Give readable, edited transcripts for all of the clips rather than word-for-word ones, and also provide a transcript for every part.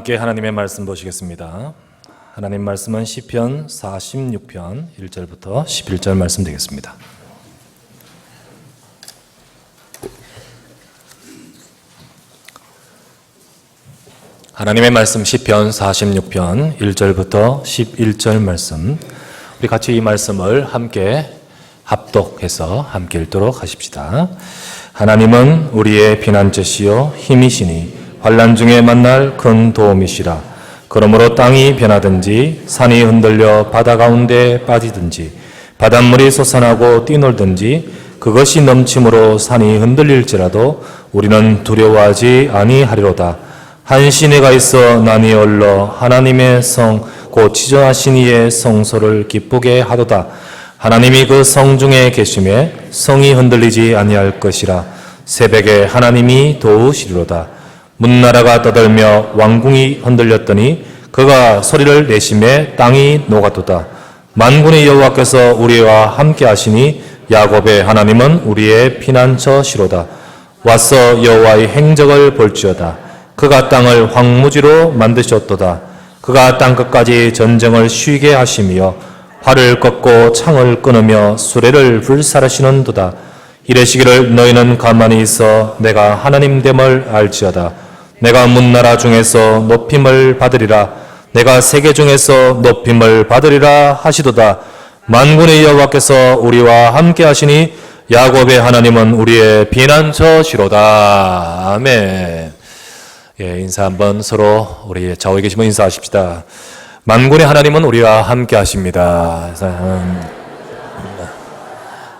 함께 하나님의 말씀 보시겠습니다. 하나님 말씀은 시편 46편 1절부터 11절 말씀 되겠습니다. 하나님의 말씀 시편 46편 1절부터 11절 말씀, 우리 같이 이 말씀을 함께 합독해서 함께 읽도록 하십시다. 하나님은 우리의 피난처시요 힘이시니 환난 중에 만날 큰 도움이시라. 그러므로 땅이 변하든지 산이 흔들려 바다 가운데 빠지든지 바닷물이 솟아나고 뛰놀든지 그것이 넘침으로 산이 흔들릴지라도 우리는 두려워하지 아니하리로다. 한 시내가 있어 난이 얼러 하나님의 성 곧 지존하신 이의 성소를 기쁘게 하도다. 하나님이 그 성 중에 계심에 성이 흔들리지 아니할 것이라. 새벽에 하나님이 도우시리로다. 문나라가 떠들며 왕궁이 흔들렸더니 그가 소리를 내심에 땅이 녹았도다. 만군의 여호와께서 우리와 함께 하시니 야곱의 하나님은 우리의 피난처시로다. 와서 여호와의 행적을 볼지어다. 그가 땅을 황무지로 만드셨도다. 그가 땅끝까지 전쟁을 쉬게 하시며 활을 꺾고 창을 끊으며 수레를 불살하시는도다. 이르시기를 너희는 가만히 있어 내가 하나님됨을 알지어다. 내가 문나라 중에서 높임을 받으리라. 내가 세계 중에서 높임을 받으리라 하시도다. 만군의 여호와께서 우리와 함께 하시니 야곱의 하나님은 우리의 피난처시로다. 아멘. 인사 한번 서로 우리 좌우에 계시면 인사하십시다. 만군의 하나님은 우리와 함께 하십니다.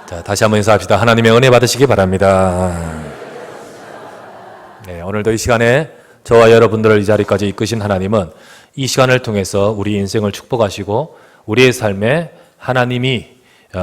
자, 다시 한번 인사합시다. 하나님의 은혜 받으시기 바랍니다. 오늘도 이 시간에 저와 여러분들을 이 자리까지 이끄신 하나님은 이 시간을 통해서 우리 인생을 축복하시고 우리의 삶에 하나님이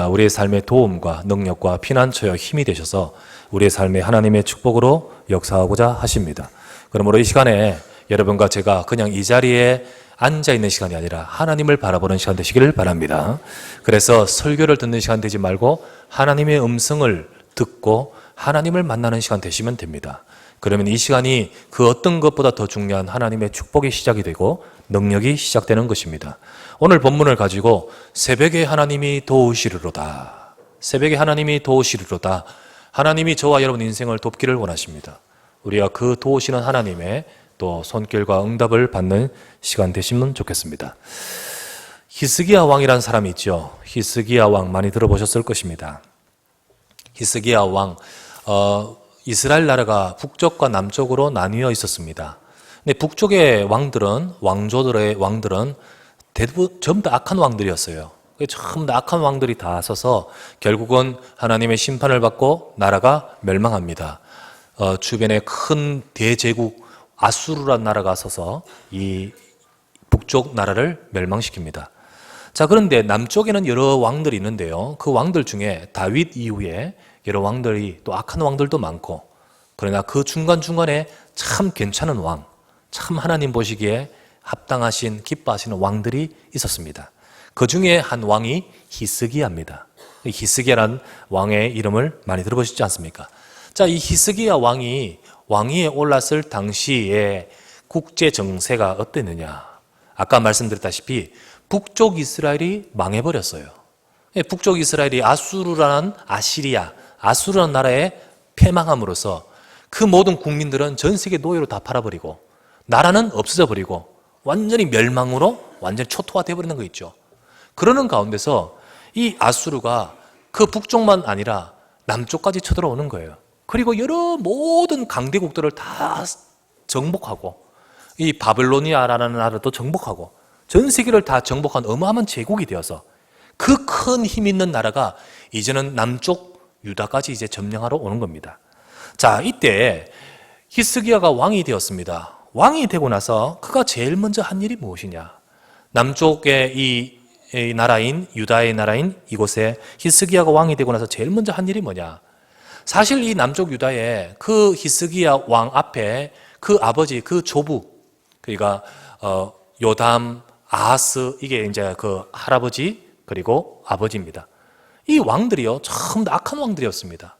우리의 삶의 도움과 능력과 피난처여 힘이 되셔서 우리의 삶에 하나님의 축복으로 역사하고자 하십니다. 그러므로 이 시간에 여러분과 제가 그냥 이 자리에 앉아있는 시간이 아니라 하나님을 바라보는 시간 되시기를 바랍니다. 그래서 설교를 듣는 시간 되지 말고 하나님의 음성을 듣고 하나님을 만나는 시간 되시면 됩니다. 그러면 이 시간이 그 어떤 것보다 더 중요한 하나님의 축복이 시작이 되고 능력이 시작되는 것입니다. 오늘 본문을 가지고 새벽에 하나님이 도우시리로다. 새벽에 하나님이 도우시리로다. 하나님이 저와 여러분 인생을 돕기를 원하십니다. 우리가 그 도우시는 하나님의 또 손길과 응답을 받는 시간 되시면 좋겠습니다. 히스기야 왕이라는 사람이 있죠. 히스기야 왕 많이 들어보셨을 것입니다. 히스기야 왕, 이스라엘 나라가 북쪽과 남쪽으로 나뉘어 있었습니다. 근데 북쪽의 왕들은, 왕조들의 왕들은 대부분 전부 다 악한 왕들이었어요. 전부 다 악한 왕들이 다 서서 결국은 하나님의 심판을 받고 나라가 멸망합니다. 주변에 큰 대제국 아수르라는 나라가 서서 이 북쪽 나라를 멸망시킵니다. 자, 그런데 남쪽에는 여러 왕들이 있는데요. 그 왕들 중에 다윗 이후에 여러 왕들이 또 악한 왕들도 많고, 그러나 그 중간중간에 참 괜찮은 왕, 참 하나님 보시기에 합당하신 기뻐하시는 왕들이 있었습니다. 그 중에 한 왕이 히스기야입니다. 히스기야라는 왕의 이름을 많이 들어보셨지 않습니까? 자, 이 히스기야 왕이 왕위에 올랐을 당시에 국제 정세가 어땠느냐? 아까 말씀드렸다시피 북쪽 이스라엘이 망해버렸어요. 북쪽 이스라엘이 아수르라는 나라에 패망함으로써 그 모든 국민들은 전 세계 노예로 다 팔아버리고 나라는 없어져 버리고 완전히 멸망으로 완전히 초토화되어 버리는 거 있죠. 그러는 가운데서 이 아수르가 그 북쪽만 아니라 남쪽까지 쳐들어오는 거예요. 그리고 여러 모든 강대국들을 다 정복하고 이 바벨로니아라는 나라도 정복하고 전 세계를 다 정복한 어마어마한 제국이 되어서 그 큰 힘 있는 나라가 이제는 남쪽 유다까지 이제 점령하러 오는 겁니다. 자, 이때 히스기야가 왕이 되었습니다. 왕이 되고 나서 그가 제일 먼저 한 일이 무엇이냐? 남쪽의 이 나라인 유다의 나라인 이곳에 히스기야가 왕이 되고 나서 제일 먼저 한 일이 뭐냐? 사실 이 남쪽 유다의 그 히스기야 왕 앞에 그 아버지, 그 조부, 그러니까 요담, 아하스, 이게 이제 그 할아버지 그리고 아버지입니다. 이 왕들이요, 전부 다 악한 왕들이었습니다.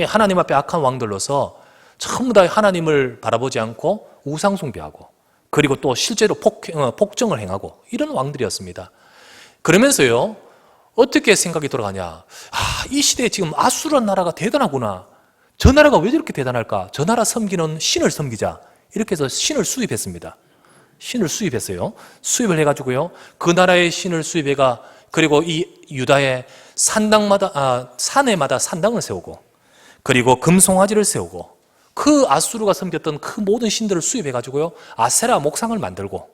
하나님 앞에 악한 왕들로서 전부 다 하나님을 바라보지 않고 우상 숭배하고 그리고 또 실제로 폭정을 행하고 이런 왕들이었습니다. 그러면서요, 어떻게 생각이 돌아가냐. 이 시대에 지금 아수르라는 나라가 대단하구나. 저 나라가 왜 저렇게 대단할까? 저 나라 섬기는 신을 섬기자. 이렇게 해서 신을 수입했습니다. 신을 수입했어요. 수입을 해가지고요, 그 나라의 신을 수입해가, 그리고 이 유다의 산에마다 산당을 세우고, 그리고 금송아지를 세우고, 그 아수르가 섬겼던 그 모든 신들을 수입해가지고요, 아세라 목상을 만들고,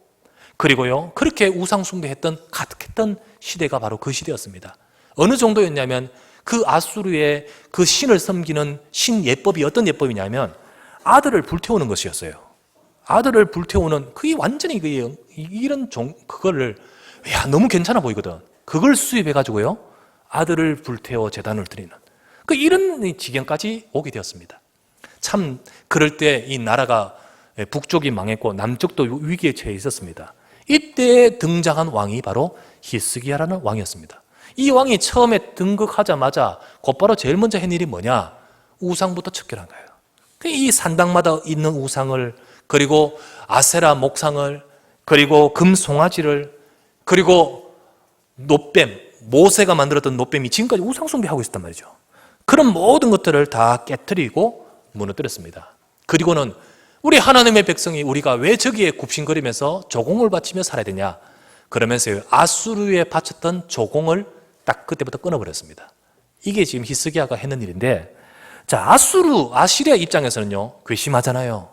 그리고요, 그렇게 우상 숭배했던 가득했던 시대가 바로 그 시대였습니다. 어느 정도였냐면, 그 아수르의 그 신을 섬기는 신 예법이 어떤 예법이냐면, 아들을 불태우는 것이었어요. 아들을 불태우는, 그게 완전히 그거를, 너무 괜찮아 보이거든. 그걸 수입해가지고요, 아들을 불태워 제단을 드리는, 이런 지경까지 오게 되었습니다. 참, 그럴 때 이 나라가 북쪽이 망했고 남쪽도 위기에 처해 있었습니다. 이때 등장한 왕이 바로 히스기야라는 왕이었습니다. 이 왕이 처음에 등극하자마자 곧바로 제일 먼저 한 일이 뭐냐? 우상부터 척결한 거예요. 이 산당마다 있는 우상을, 그리고 아세라 목상을, 그리고 금송아지를, 그리고 노뱀, 모세가 만들었던 노뱀이 지금까지 우상 숭배하고 있었단 말이죠. 그런 모든 것들을 다 깨트리고 무너뜨렸습니다. 그리고는 우리 하나님의 백성이 우리가 왜 저기에 굽신거리면서 조공을 바치며 살아야 되냐? 그러면서 아수르에 바쳤던 조공을 딱 그때부터 끊어버렸습니다. 이게 지금 히스기야가 했는 일인데, 자, 아시리아 입장에서는요, 괘씸하잖아요.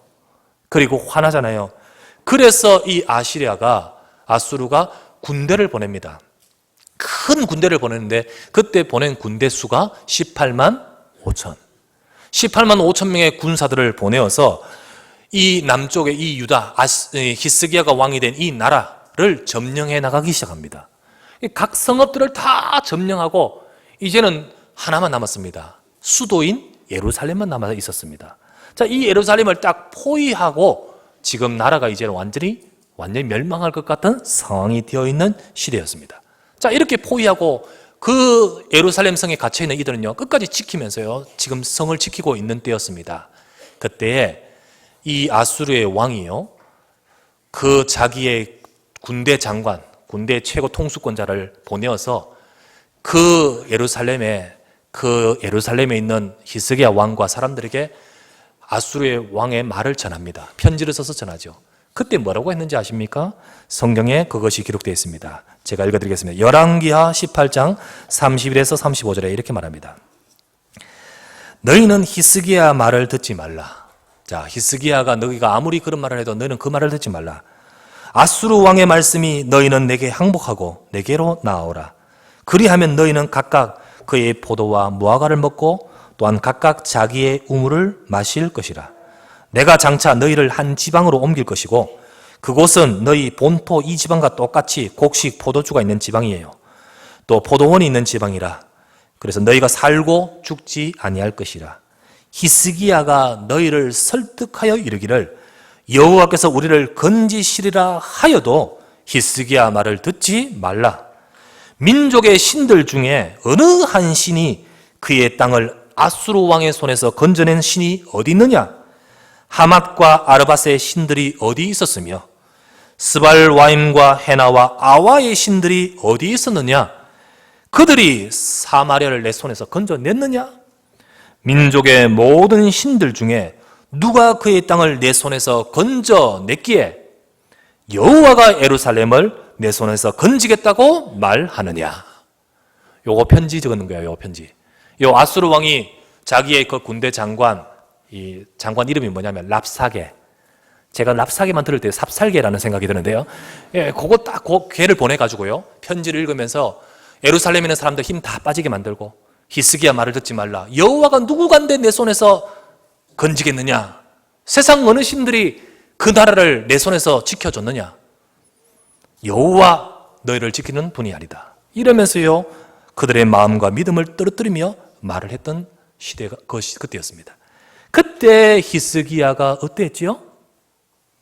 그리고 화나잖아요. 그래서 이 아수르가 군대를 보냅니다. 큰 군대를 보냈는데, 그때 보낸 군대 수가 18만 5천. 18만 5천 명의 군사들을 보내어서 이 남쪽의 이 유다, 히스기야가 왕이 된 이 나라를 점령해 나가기 시작합니다. 각 성읍들을 다 점령하고 이제는 하나만 남았습니다. 수도인 예루살렘만 남아 있었습니다. 자, 이 예루살렘을 딱 포위하고 지금 나라가 이제는 완전히 멸망할 것 같은 상황이 되어 있는 시대였습니다. 자, 이렇게 포위하고 그 예루살렘 성에 갇혀 있는 이들은요, 끝까지 지키면서요, 지금 성을 지키고 있는 때였습니다. 그때에 이 아수르의 왕이요, 그 자기의 군대 장관, 군대 최고 통수권자를 보내어서 그 예루살렘에 있는 히스기야 왕과 사람들에게 아수르의 왕의 말을 전합니다. 편지를 써서 전하죠. 그때 뭐라고 했는지 아십니까? 성경에 그것이 기록되어 있습니다. 제가 읽어드리겠습니다. 열왕기하 18장 31에서 35절에 이렇게 말합니다. 너희는 히스기야 말을 듣지 말라. 자, 히스기야가 너희가 아무리 그런 말을 해도 너희는 그 말을 듣지 말라. 아수르 왕의 말씀이 너희는 내게 항복하고 내게로 나아오라. 그리하면 너희는 각각 그의 포도와 무화과를 먹고 또한 각각 자기의 우물을 마실 것이라. 내가 장차 너희를 한 지방으로 옮길 것이고 그곳은 너희 본토 이 지방과 똑같이 곡식 포도주가 있는 지방이에요. 또 포도원이 있는 지방이라. 그래서 너희가 살고 죽지 아니할 것이라. 히스기야가 너희를 설득하여 이르기를 여호와께서 우리를 건지시리라 하여도 히스기야 말을 듣지 말라. 민족의 신들 중에 어느 한 신이 그의 땅을 아수르 왕의 손에서 건져낸 신이 어디 있느냐? 하맛과 아르밧의 신들이 어디 있었으며 스발와임과 헤나와 아와의 신들이 어디 있었느냐? 그들이 사마리아를 내 손에서 건져냈느냐? 민족의 모든 신들 중에 누가 그의 땅을 내 손에서 건져냈기에 여호와가 예루살렘을 내 손에서 건지겠다고 말하느냐? 요거 편지 적는 거예요. 요 편지. 요 아수르 왕이 자기의 그 군대 장관, 이 장관 이름이 뭐냐면 랍사게. 제가 랍사게만 들을 때 삽살개라는 생각이 드는데요. 예, 그거 딱 걔를 보내가지고요, 편지를 읽으면서 예루살렘에 있는 사람들 힘 다 빠지게 만들고 히스기야 말을 듣지 말라. 여호와가 누구간데 내 손에서 건지겠느냐? 세상 어느 신들이 그 나라를 내 손에서 지켜줬느냐? 여호와 너희를 지키는 분이 아니다. 이러면서요, 그들의 마음과 믿음을 떨어뜨리며 말을 했던 시대가 그때였습니다. 그때 히스기야가 어땠지요?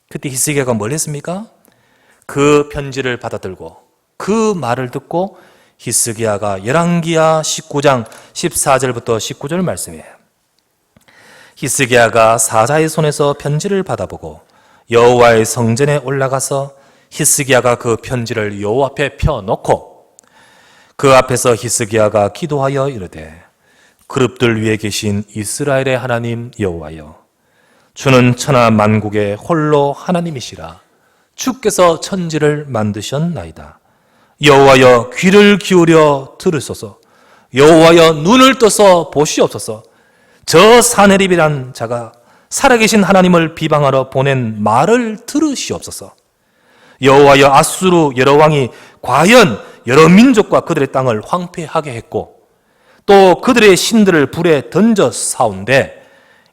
그때 히스기야가 뭘 했습니까? 그 편지를 받아들고 그 말을 듣고 히스기야가 열왕기하 19장 14절부터 19절 말씀이에요. 히스기야가 사자의 손에서 편지를 받아보고 여호와의 성전에 올라가서 히스기야가 그 편지를 여호와 앞에 펴놓고 그 앞에서 히스기야가 기도하여 이르되 그룹들 위에 계신 이스라엘의 하나님 여호와여, 주는 천하 만국의 홀로 하나님이시라. 주께서 천지를 만드셨나이다. 여호와여, 귀를 기울여 들으소서. 여호와여, 눈을 떠서 보시옵소서. 저 사네립이란 자가 살아계신 하나님을 비방하러 보낸 말을 들으시옵소서. 여호와여, 아수르 여러 왕이 과연 여러 민족과 그들의 땅을 황폐하게 했고 또 그들의 신들을 불에 던져 사온데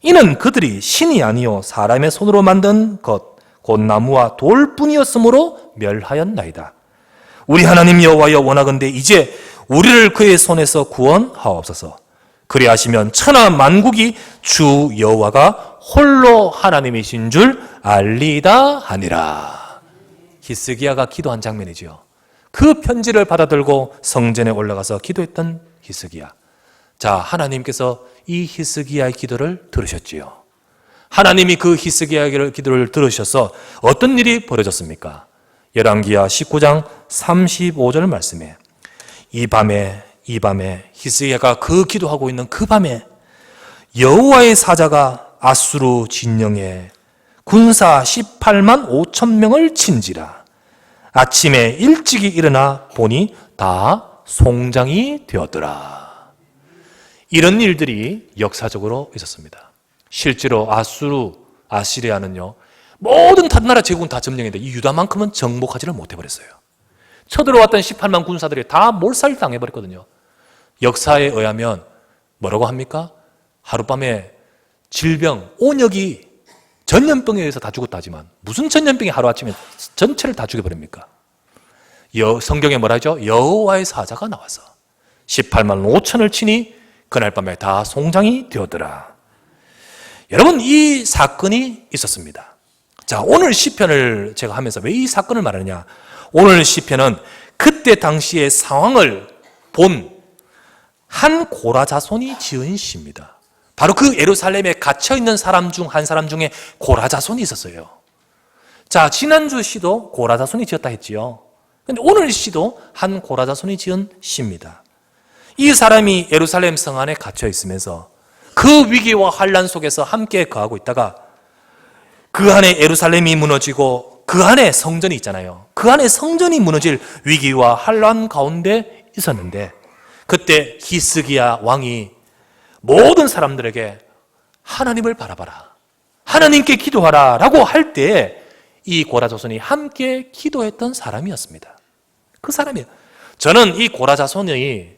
이는 그들이 신이 아니요 사람의 손으로 만든 것 곧 나무와 돌뿐이었으므로 멸하였나이다. 우리 하나님 여호와여, 원하건대 이제 우리를 그의 손에서 구원하옵소서. 그리하시면 천하 만국이 주 여호와가 홀로 하나님이신 줄 알리이다 하니라. 히스기야가 기도한 장면이지요. 그 편지를 받아들고 성전에 올라가서 기도했던 히스기야. 자, 하나님께서 이 히스기야의 기도를 들으셨지요. 하나님이 그 히스기야의 기도를 들으셔서 어떤 일이 벌어졌습니까? 열왕기하 19장 35절 말씀에 이 밤에 히스기야가 그 기도하고 있는 그 밤에 여호와의 사자가 아수르 진영에 군사 18만 5천 명을 친지라. 아침에 일찍이 일어나 보니 다 송장이 되었더라. 이런 일들이 역사적으로 있었습니다. 실제로 아시리아는요, 모든 다른 나라 제국은 다 점령했는데 이 유다만큼은 정복하지를 못해버렸어요. 쳐들어왔던 18만 군사들이 다 몰살당해버렸거든요. 역사에 의하면 뭐라고 합니까? 하룻밤에 질병, 온역이 전염병에 의해서 다 죽었다 하지만 무슨 전염병이 하루아침에 전체를 다 죽여버립니까? 성경에 뭐라 하죠? 여호와의 사자가 나와서 18만 5천을 치니 그날 밤에 다 송장이 되었더라. 여러분, 이 사건이 있었습니다. 자, 오늘 시편을 제가 하면서 왜 이 사건을 말하느냐? 오늘 시편은 그때 당시의 상황을 본 한 고라 자손이 지은 시입니다. 바로 그 예루살렘에 갇혀있는 사람 중 한 사람 중에 고라 자손이 있었어요. 자, 지난주 시도 고라 자손이 지었다 했지요. 근데 오늘 시도 한 고라 자손이 지은 시입니다. 이 사람이 예루살렘 성 안에 갇혀 있으면서 그 위기와 환란 속에서 함께 거하고 있다가 그 안에 예루살렘이 무너지고 그 안에 성전이 있잖아요. 그 안에 성전이 무너질 위기와 환란 가운데 있었는데 그때 히스기야 왕이 모든 사람들에게 하나님을 바라봐라, 하나님께 기도하라 라고 할 때 이 고라 자손이 함께 기도했던 사람이었습니다. 그 사람이에요. 저는 이 고라 자손이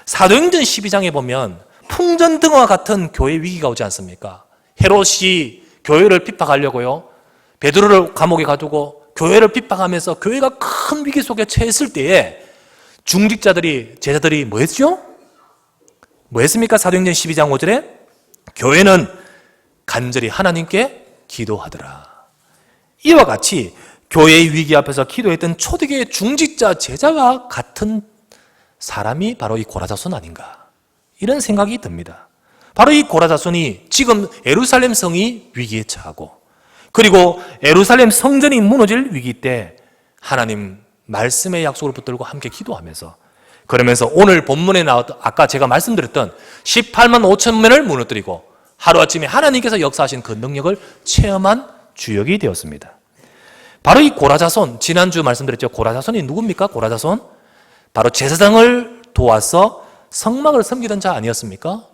사도행전 12장에 보면 풍전등화 같은 교회 위기가 오지 않습니까? 헤롯이 교회를 핍박하려고요, 베드로를 감옥에 가두고 교회를 핍박하면서 교회가 큰 위기 속에 처했을 때에 중직자들이, 제자들이 뭐 했죠? 뭐 했습니까? 사도행전 12장 5절에 교회는 간절히 하나님께 기도하더라. 이와 같이 교회의 위기 앞에서 기도했던 초대교회 중직자 제자와 같은 사람이 바로 이 고라 자손 아닌가, 이런 생각이 듭니다. 바로 이 고라 자손이 지금 예루살렘 성이 위기에 처하고 그리고 예루살렘 성전이 무너질 위기 때 하나님 말씀의 약속을 붙들고 함께 기도하면서, 그러면서 오늘 본문에 나왔던 아까 제가 말씀드렸던 18만 5천 명을 무너뜨리고 하루아침에 하나님께서 역사하신 그 능력을 체험한 주역이 되었습니다. 바로 이 고라 자손, 지난주 말씀드렸죠. 고라 자손이 누굽니까? 고라 자손, 바로 제사장을 도와서 성막을 섬기던 자 아니었습니까?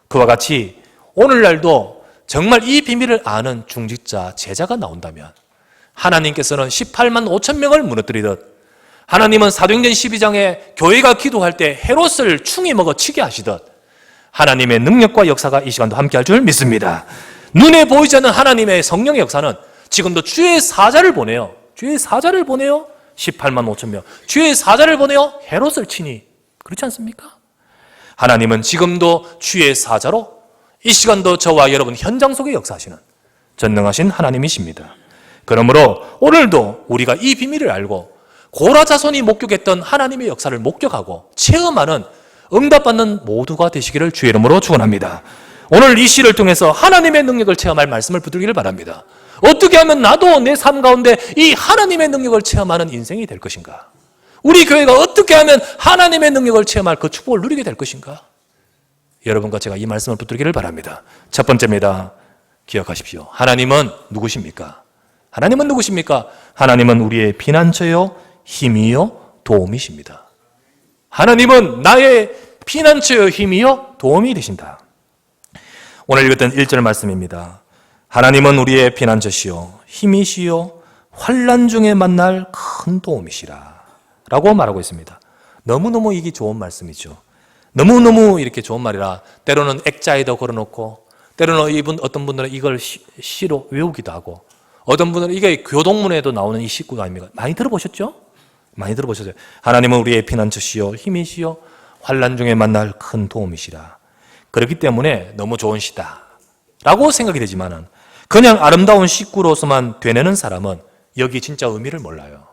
그와 같이 오늘날도 정말 이 비밀을 아는 중직자 제자가 나온다면 하나님께서는 18만 5천 명을 무너뜨리듯, 하나님은 사도행전 12장에 교회가 기도할 때 헤롯을 충이 먹어 치게 하시듯 하나님의 능력과 역사가 이 시간도 함께할 줄 믿습니다. 눈에 보이지 않는 하나님의 성령의 역사는 지금도 주의 사자를 보내요. 주의 사자를 보내요. 18만 5천 명. 주의 사자를 보내요. 헤롯을 치니. 그렇지 않습니까? 하나님은 지금도 주의 사자로 이 시간도 저와 여러분 현장 속에 역사하시는 전능하신 하나님이십니다. 그러므로 오늘도 우리가 이 비밀을 알고 고라 자손이 목격했던 하나님의 역사를 목격하고 체험하는, 응답받는 모두가 되시기를 주의 이름으로 축원합니다. 오늘 이 시를 통해서 하나님의 능력을 체험할 말씀을 붙들기를 바랍니다. 어떻게 하면 나도 내 삶 가운데 이 하나님의 능력을 체험하는 인생이 될 것인가? 우리 교회가 어떻게 하면 하나님의 능력을 체험할 그 축복을 누리게 될 것인가? 여러분과 제가 이 말씀을 붙들기를 바랍니다. 첫 번째입니다. 기억하십시오. 하나님은 누구십니까? 하나님은 누구십니까? 하나님은 우리의 피난처요, 힘이요, 도움이십니다. 하나님은 나의 피난처요, 힘이요, 도움이 되신다. 오늘 읽었던 1절 말씀입니다. 하나님은 우리의 피난처시요, 힘이시요, 환난 중에 만날 큰 도움이시라 라고 말하고 있습니다. 너무너무 이게 좋은 말씀이죠. 너무너무 이렇게 좋은 말이라 때로는 액자에도 걸어놓고 때로는 어떤 분들은 이걸 시로 외우기도 하고 어떤 분들은 이게 교동문에도 나오는 이 식구가 아닙니까? 많이 들어보셨죠? 많이 들어보셨죠? 하나님은 우리의 피난처시요, 힘이시요, 환난 중에 만날 큰 도움이시라. 그렇기 때문에 너무 좋은 시다 라고 생각이 되지만은 그냥 아름다운 식구로서만 되뇌는 사람은 여기 진짜 의미를 몰라요.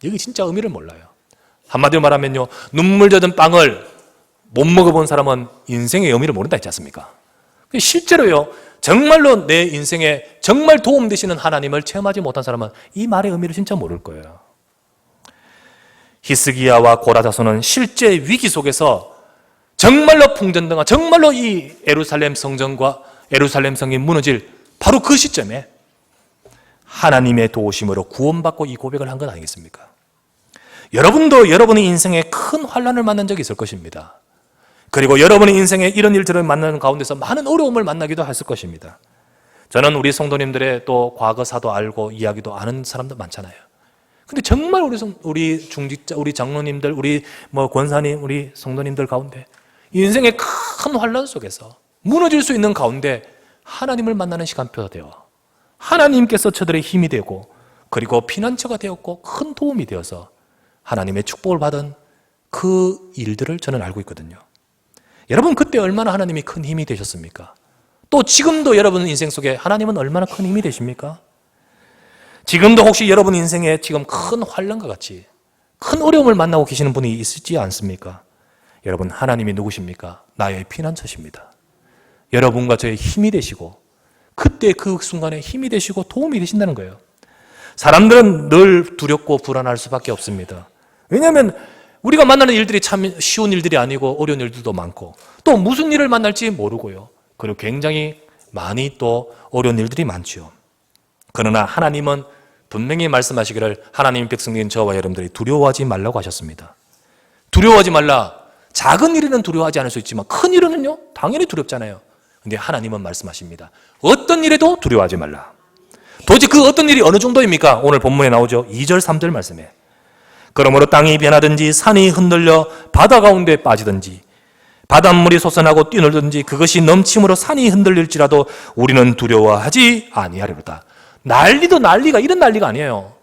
여기 진짜 의미를 몰라요. 한마디로 말하면요, 눈물 젖은 빵을 못 먹어본 사람은 인생의 의미를 모른다 했지 않습니까? 실제로요, 정말로 내 인생에 정말 도움 되시는 하나님을 체험하지 못한 사람은 이 말의 의미를 진짜 모를 거예요. 히스기야와 고라자손은 실제 위기 속에서 정말로 풍전등화, 정말로 이 예루살렘 성전과 예루살렘 성이 무너질 바로 그 시점에 하나님의 도우심으로 구원받고 이 고백을 한 건 아니겠습니까? 여러분도 여러분의 인생에 큰 환난을 만난 적이 있을 것입니다. 그리고 여러분의 인생에 이런 일들을 만나는 가운데서 많은 어려움을 만나기도 했을 것입니다. 저는 우리 성도님들의 또 과거사도 알고 이야기도 아는 사람도 많잖아요. 근데 정말 우리 중직자, 우리 장로님들, 우리 권사님, 우리 성도님들 가운데 인생의 큰 환난 속에서 무너질 수 있는 가운데 하나님을 만나는 시간표가 되어 하나님께서 저들의 힘이 되고 그리고 피난처가 되었고 큰 도움이 되어서 하나님의 축복을 받은 그 일들을 저는 알고 있거든요. 여러분 그때 얼마나 하나님이 큰 힘이 되셨습니까? 또 지금도 여러분 인생 속에 하나님은 얼마나 큰 힘이 되십니까? 지금도 혹시 여러분 인생에 지금 큰 환난과 같이 큰 어려움을 만나고 계시는 분이 있지 않습니까? 여러분 하나님이 누구십니까? 나의 피난처십니다. 여러분과 저의 힘이 되시고 그때 그 순간에 힘이 되시고 도움이 되신다는 거예요. 사람들은 늘 두렵고 불안할 수밖에 없습니다. 왜냐하면 우리가 만나는 일들이 참 쉬운 일들이 아니고 어려운 일들도 많고 또 무슨 일을 만날지 모르고요. 그리고 굉장히 많이 또 어려운 일들이 많죠. 그러나 하나님은 분명히 말씀하시기를 하나님 백성인 저와 여러분들이 두려워하지 말라고 하셨습니다. 두려워하지 말라. 작은 일에는 두려워하지 않을 수 있지만 큰 일은요 당연히 두렵잖아요. 근데 하나님은 말씀하십니다. 어떤 일에도 두려워하지 말라. 도대체 그 어떤 일이 어느 정도입니까? 오늘 본문에 나오죠. 2절 3절 말씀에 그러므로 땅이 변하든지 산이 흔들려 바다 가운데 빠지든지 바닷물이 솟아나고 뛰놀든지 그것이 넘침으로 산이 흔들릴지라도 우리는 두려워하지 아니하리로다. 난리도 난리가 이런 난리가 아니에요.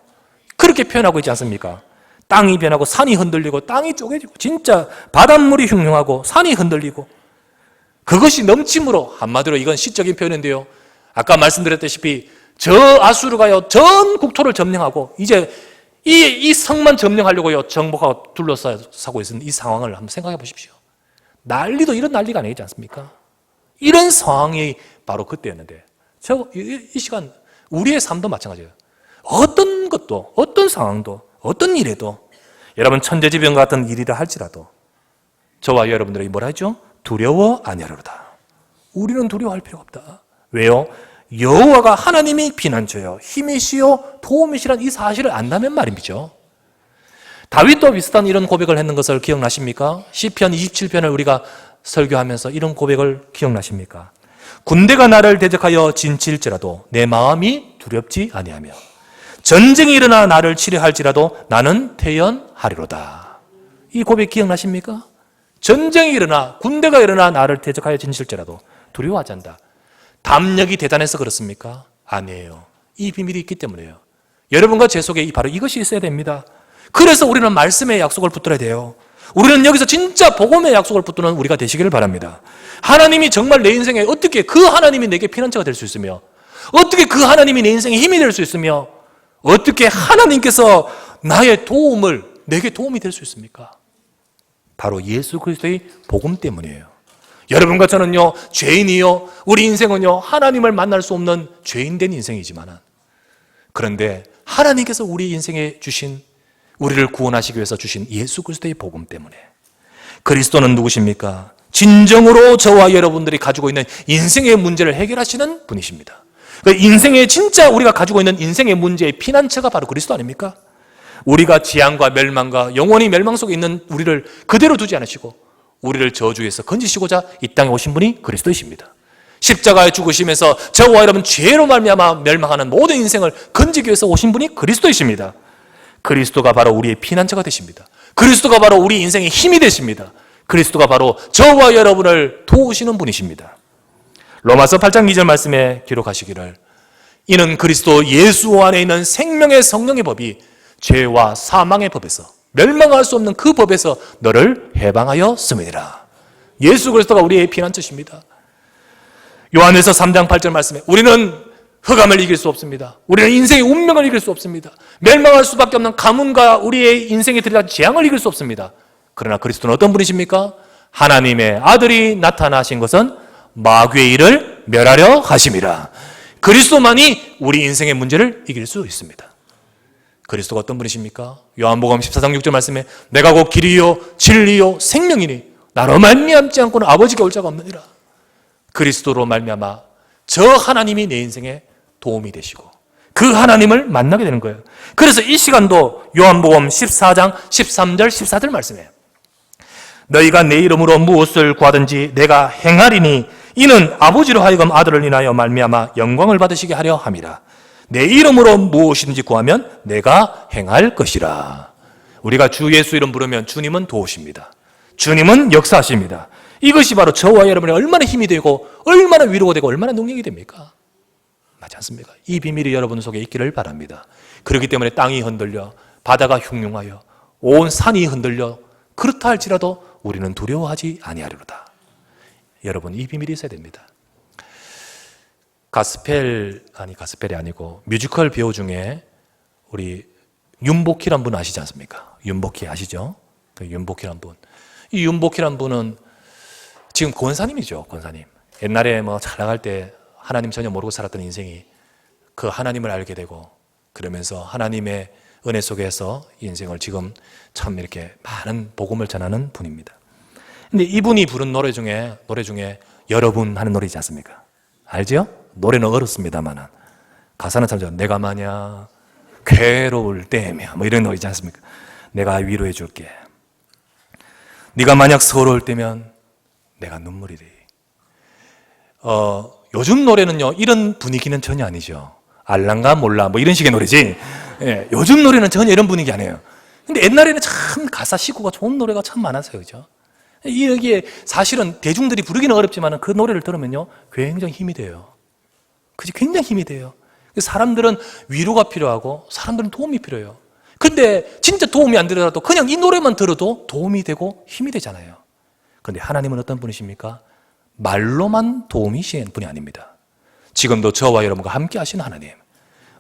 그렇게 표현하고 있지 않습니까? 땅이 변하고 산이 흔들리고 땅이 쪼개지고 진짜 바닷물이 흉흉하고 산이 흔들리고 그것이 넘침으로 한마디로 이건 시적인 표현인데요. 아까 말씀드렸다시피 저 아수르가요 전 국토를 점령하고 이제 이 성만 점령하려고요 정복하고 둘러싸고 있는 이 상황을 한번 생각해 보십시오. 난리도 이런 난리가 아니지 않습니까? 이런 상황이 바로 그때였는데 이 시간 우리의 삶도 마찬가지예요. 어떤 것도 어떤 상황도 어떤 일에도 여러분 천재지변 같은 일이라 할지라도 저와 여러분들이 뭐라 했죠? 두려워 아니하리로다. 우리는 두려워할 필요가 없다. 왜요? 여호와가 하나님이 피난처요 힘이시요 도움이시란 이 사실을 안다면 말이죠. 다윗도 비슷한 이런 고백을 했는 것을 기억나십니까? 시편 27편을 우리가 설교하면서 이런 고백을 기억나십니까? 군대가 나를 대적하여 진칠지라도 내 마음이 두렵지 아니하며 전쟁이 일어나 나를 치려할지라도 나는 태연하리로다. 이 고백 기억나십니까? 전쟁이 일어나 군대가 일어나 나를 대적하여 진칠지라도 두려워하지 않는다. 담력이 대단해서 그렇습니까? 아니에요. 이 비밀이 있기 때문이에요. 여러분과 제 속에 바로 이것이 있어야 됩니다. 그래서 우리는 말씀의 약속을 붙들어야 돼요. 우리는 여기서 진짜 복음의 약속을 붙드는 우리가 되시기를 바랍니다. 하나님이 정말 내 인생에 어떻게 그 하나님이 내게 피난처가 될 수 있으며 어떻게 그 하나님이 내 인생에 힘이 될 수 있으며 어떻게 하나님께서 나의 내게 도움이 될 수 있습니까? 바로 예수 그리스도의 복음 때문이에요. 여러분과 저는요, 죄인이요, 우리 인생은요, 하나님을 만날 수 없는 죄인된 인생이지만, 그런데 하나님께서 우리 인생에 주신, 우리를 구원하시기 위해서 주신 예수 그리스도의 복음 때문에, 그리스도는 누구십니까? 진정으로 저와 여러분들이 가지고 있는 인생의 문제를 해결하시는 분이십니다. 그 인생의 진짜 우리가 가지고 있는 인생의 문제의 피난처가 바로 그리스도 아닙니까? 우리가 재앙과 멸망과 영원히 멸망 속에 있는 우리를 그대로 두지 않으시고 우리를 저주에서 건지시고자 이 땅에 오신 분이 그리스도이십니다. 십자가에 죽으시면서 저와 여러분 죄로 말미암아 멸망하는 모든 인생을 건지기 위해서 오신 분이 그리스도이십니다. 그리스도가 바로 우리의 피난처가 되십니다. 그리스도가 바로 우리 인생의 힘이 되십니다. 그리스도가 바로 저와 여러분을 도우시는 분이십니다. 로마서 8장 2절 말씀에 기록하시기를 이는 그리스도 예수 안에 있는 생명의 성령의 법이 죄와 사망의 법에서 멸망할 수 없는 그 법에서 너를 해방하였음이니라. 예수 그리스도가 우리의 피난처십니다. 요한에서 3장 8절 말씀에 우리는 흑암을 이길 수 없습니다. 우리는 인생의 운명을 이길 수 없습니다. 멸망할 수밖에 없는 가뭄과 우리의 인생에 들이닥친 재앙을 이길 수 없습니다. 그러나 그리스도는 어떤 분이십니까? 하나님의 아들이 나타나신 것은 마귀의 일을 멸하려 하심이라. 그리스도만이 우리 인생의 문제를 이길 수 있습니다. 그리스도가 어떤 분이십니까? 요한복음 14장 6절 말씀에 내가 곧 길이요 진리요 생명이니 나로 말미암지 않고는 아버지께 올 자가 없느니라. 그리스도로 말미암아 저 하나님이 내 인생에 도움이 되시고 그 하나님을 만나게 되는 거예요. 그래서 이 시간도 요한복음 14장 13절 14절 말씀이에요. 너희가 내 이름으로 무엇을 구하든지 내가 행하리니 이는 아버지로 하여금 아들을 인하여 말미암아 영광을 받으시게 하려 함이라. 내 이름으로 무엇이든지 구하면 내가 행할 것이라. 우리가 주 예수 이름 부르면 주님은 도우십니다. 주님은 역사하십니다. 이것이 바로 저와 여러분의 얼마나 힘이 되고 얼마나 위로가 되고 얼마나 능력이 됩니까? 맞지 않습니까? 이 비밀이 여러분 속에 있기를 바랍니다. 그렇기 때문에 땅이 흔들려 바다가 흉흉하여 온 산이 흔들려 그렇다 할지라도 우리는 두려워하지 아니하리로다. 여러분 이 비밀이 있어야 됩니다. 가스펠이 아니고 뮤지컬 배우 중에 우리 윤복희란 분 아시지 않습니까? 윤복희 아시죠? 그 윤복희란 분. 이 윤복희란 분은 지금 권사님이죠, 권사님. 옛날에 뭐 잘 나갈 때 하나님 전혀 모르고 살았던 인생이 그 하나님을 알게 되고 그러면서 하나님의 은혜 속에서 인생을 지금 참 이렇게 많은 복음을 전하는 분입니다. 근데 이분이 부른 노래 중에 여러분 하는 노래이지 않습니까? 알죠? 노래는 어렵습니다만 가사는 참 좋아요. 내가 만약 괴로울 때면 뭐 이런 노래이지 않습니까? 내가 위로해 줄게. 네가 만약 서러울 때면 내가 눈물이리. 요즘 노래는요 이런 분위기는 전혀 아니죠. 알랑가 몰라 뭐 이런 식의 노래지. 예, 요즘 노래는 전혀 이런 분위기 아니에요. 근데 옛날에는 참 가사 시구가 좋은 노래가 참 많았어요, 그죠? 이게 사실은 대중들이 부르기는 어렵지만 그 노래를 들으면요 굉장히 힘이 돼요. 그지? 굉장히 힘이 돼요. 사람들은 위로가 필요하고 사람들은 도움이 필요해요. 근데 진짜 도움이 안 되더라도 그냥 이 노래만 들어도 도움이 되고 힘이 되잖아요. 그런데 하나님은 어떤 분이십니까? 말로만 도움이신 분이 아닙니다. 지금도 저와 여러분과 함께 하시는 하나님,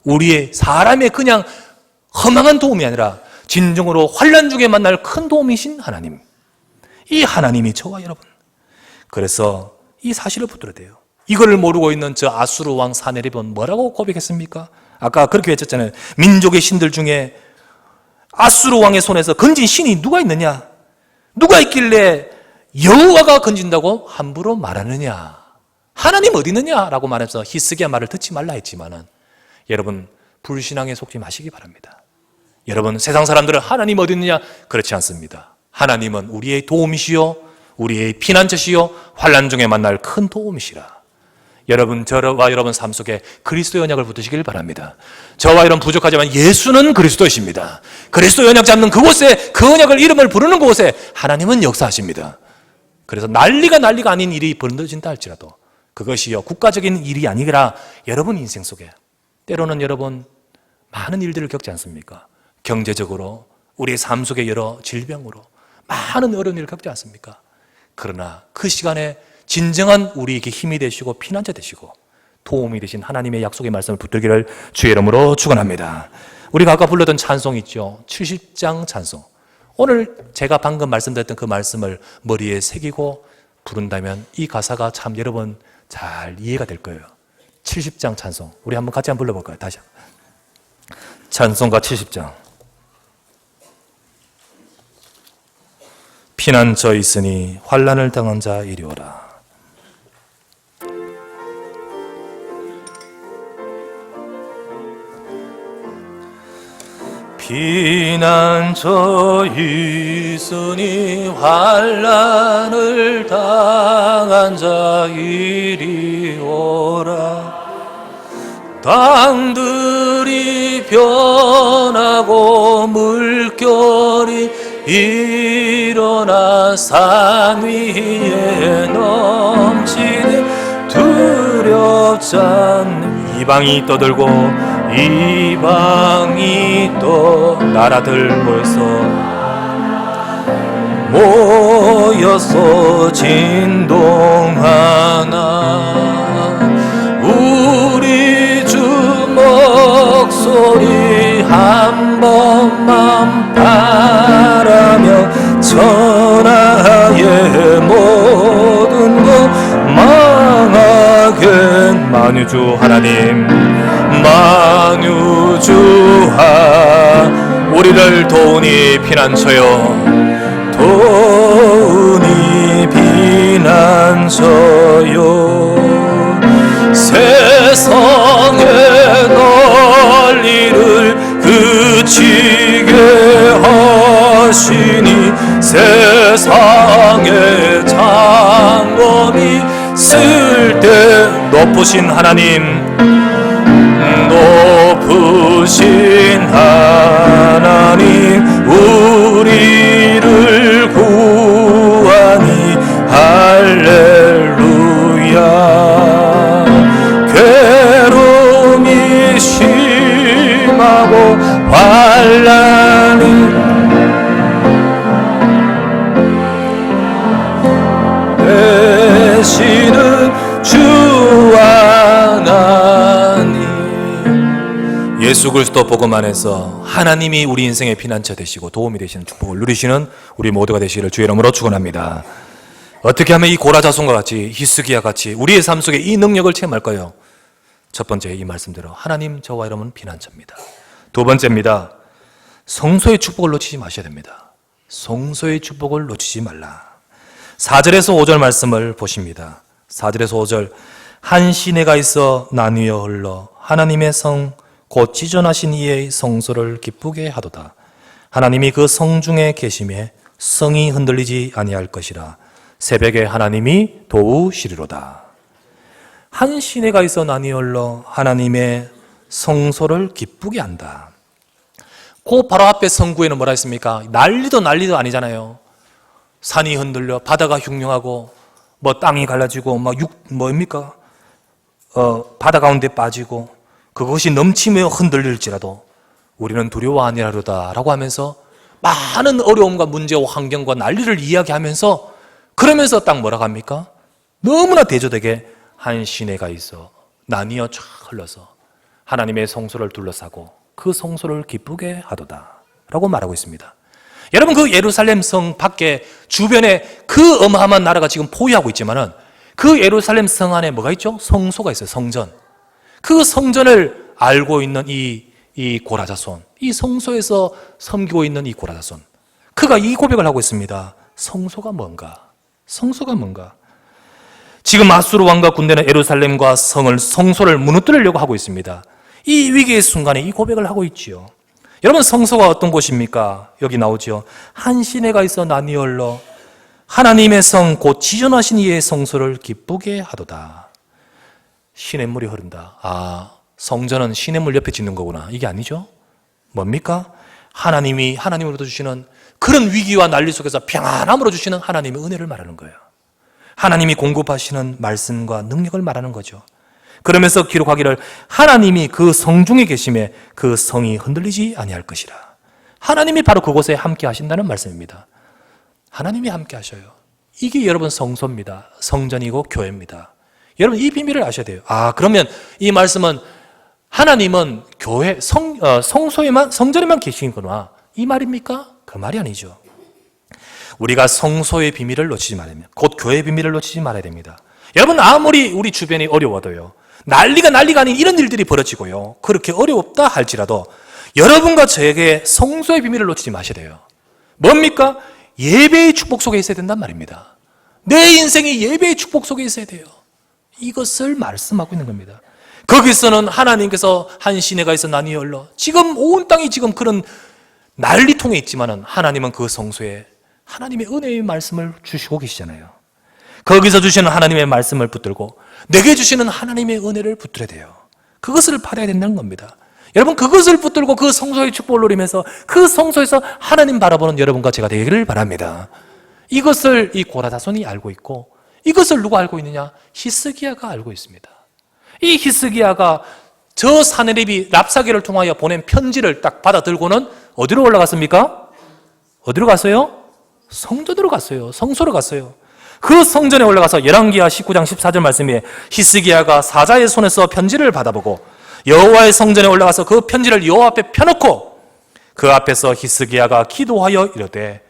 우리의 사람의 그냥 허망한 도움이 아니라 진정으로 환난 중에 만날 큰 도움이신 하나님, 이 하나님이 저와 여러분, 그래서 이 사실을 붙들어야 돼요. 이걸 모르고 있는 저 아수르 왕 사네립은 뭐라고 고백했습니까? 아까 그렇게 외쳤잖아요. 민족의 신들 중에 아수르 왕의 손에서 건진 신이 누가 있느냐? 누가 있길래 여호와가 건진다고 함부로 말하느냐? 하나님 어디 있느냐라고 말해서 히스기야 말을 듣지 말라 했지만은 여러분 불신앙에 속지 마시기 바랍니다. 여러분 세상 사람들은 하나님 어디 있느냐? 그렇지 않습니다. 하나님은 우리의 도움이시요 우리의 피난처시요 환난 중에 만날 큰 도움이시라. 여러분 저와 여러분 삶 속에 그리스도 연약을 붙으시길 바랍니다. 저와 여러분 부족하지만 예수는 그리스도이십니다. 그리스도 연약 잡는 그곳에 그 언약을 이름을 부르는 곳에 하나님은 역사하십니다. 그래서 난리가 아닌 일이 벌어진다 할지라도 그것이요 국가적인 일이 아니라 여러분 인생 속에 때로는 여러분 많은 일들을 겪지 않습니까? 경제적으로 우리의 삶 속에 여러 질병으로 많은 어려운 일을 겪지 않습니까? 그러나 그 시간에 진정한 우리에게 힘이 되시고 피난처 되시고 도움이 되신 하나님의 약속의 말씀을 붙들기를 주의 이름으로 축원합니다. 우리가 아까 불렀던 찬송 있죠. 70장 찬송. 오늘 제가 방금 말씀드렸던 그 말씀을 머리에 새기고 부른다면 이 가사가 참 여러분 잘 이해가 될 거예요. 70장 찬송. 우리 한번 같이 한번 불러볼까요? 다시. 찬송가 70장. 피난처 있으니 환난을 당한 자 이리 오라. 피난처 있으니 환난을 당한 자 이리 오라. 땅들이 변하고 물결이 일어나 산 위에 넘치니 두렵지 않는 이방이 떠들고 이방이 또 나라들 모여서 진동하나 우리 주 목소리 한 번만 바라며 천하의 모든 것 망하게 만유주 하나님 만유주하 우리를 도우니 피난처요 도우니 피난처요 세상의 논리를 그치게 하시니 세상의 장검이 쓸 때 높으신 하나님 높으신 하나님 우리를 구하니 할렐루야 괴로움이 심하고 환난이 되시는 주 하나님 예수 그리스도 복음 안에서 하나님이 우리 인생의 피난처 되시고 도움이 되시는 축복을 누리시는 우리 모두가 되시기를 주의 이름으로 축원합니다. 어떻게 하면 이 고라자손과 같이 히스기야 같이 우리의 삶 속에 이 능력을 체험할까요? 첫 번째 이 말씀대로 하나님 저와 여러분 피난처입니다. 두 번째입니다. 성소의 축복을 놓치지 마셔야 됩니다. 성소의 축복을 놓치지 말라. 4절에서 5절 말씀을 보십니다. 4절에서 5절 한 시내가 있어 나뉘어 흘러 하나님의 성 곧 지존하신 이의 성소를 기쁘게 하도다. 하나님이 그 성중에 계심에 성이 흔들리지 아니할 것이라. 새벽에 하나님이 도우시리로다. 한 시내가 있어 나뉘어 흘러 하나님의 성소를 기쁘게 한다. 그 바로 앞에 성구에는 뭐라 했습니까? 난리도 아니잖아요. 산이 흔들려 바다가 흉흉하고 뭐 땅이 갈라지고 뭡니까? 바다 가운데 빠지고 그것이 넘치며 흔들릴지라도 우리는 두려워 아니하리로다 라고 하면서 많은 어려움과 문제와 환경과 난리를 이야기하면서 그러면서 딱 뭐라고 합니까? 너무나 대조되게 한 시내가 있어 나뉘어 쫙 흘러서 하나님의 성소를 둘러싸고 그 성소를 기쁘게 하도다 라고 말하고 있습니다. 여러분 그 예루살렘 성 밖에 주변에 그 어마어마한 나라가 지금 포위하고 있지만은 그 예루살렘 성 안에 뭐가 있죠? 성소가 있어요. 성전. 그 성전을 알고 있는 이 고라자손, 이 성소에서 섬기고 있는 이 고라자손, 그가 이 고백을 하고 있습니다. 성소가 뭔가? 성소가 뭔가? 지금 아수르 왕과 군대는 예루살렘과 성소를 무너뜨리려고 하고 있습니다. 이 위기의 순간에 이 고백을 하고 있지요. 여러분 성소가 어떤 곳입니까? 여기 나오죠. 한 시내가 있어 나뉘어 흘러 하나님의 성 곧 지존하신 이의 성소를 기쁘게 하도다. 시냇물이 흐른다. 아, 성전은 시냇물 옆에 짓는 거구나. 이게 아니죠? 뭡니까? 하나님으로부터 주시는 그런 위기와 난리 속에서 평안함으로 주시는 하나님의 은혜를 말하는 거예요. 하나님이 공급하시는 말씀과 능력을 말하는 거죠. 그러면서 기록하기를 하나님이 그 성중에 계심에 그 성이 흔들리지 아니할 것이라. 하나님이 바로 그곳에 함께 하신다는 말씀입니다. 하나님이 함께 하셔요. 이게 여러분 성소입니다. 성전이고 교회입니다. 여러분 이 비밀을 아셔야 돼요. 아, 그러면 이 말씀은 하나님은 교회, 성소에만, 성전에만 계시는구나 이 말입니까? 그 말이 아니죠. 우리가 성소의 비밀을 놓치지 말아야 됩니다. 곧 교회의 비밀을 놓치지 말아야 됩니다. 여러분, 아무리 우리 주변이 어려워도요, 난리가 아닌 이런 일들이 벌어지고요, 그렇게 어렵다 할지라도 여러분과 저에게 성소의 비밀을 놓치지 마셔야 돼요. 뭡니까? 예배의 축복 속에 있어야 된단 말입니다. 내 인생이 예배의 축복 속에 있어야 돼요. 이것을 말씀하고 있는 겁니다. 거기서는 하나님께서 한 시내가 있어 나뉘어 흘러, 지금 온 땅이 지금 그런 난리통에 있지만은 하나님은 그 성소에 하나님의 은혜의 말씀을 주시고 계시잖아요. 거기서 주시는 하나님의 말씀을 붙들고 내게 주시는 하나님의 은혜를 붙들어야 돼요. 그것을 바라야 된다는 겁니다. 여러분, 그것을 붙들고 그 성소의 축복을 누리면서 그 성소에서 하나님 바라보는 여러분과 제가 되기를 바랍니다. 이것을 이 고라다손이 알고 있고, 이것을 누가 알고 있느냐? 히스기야가 알고 있습니다. 이 히스기야가 저 사내립이 랍사게를 통하여 보낸 편지를 딱 받아 들고는 어디로 올라갔습니까? 어디로 갔어요? 성전으로 갔어요. 성소로 갔어요. 그 성전에 올라가서 열왕기하 19장 14절 말씀에 히스기야가 사자의 손에서 편지를 받아보고 여호와의 성전에 올라가서 그 편지를 여호와 앞에 펴놓고 그 앞에서 히스기야가 기도하여 이르되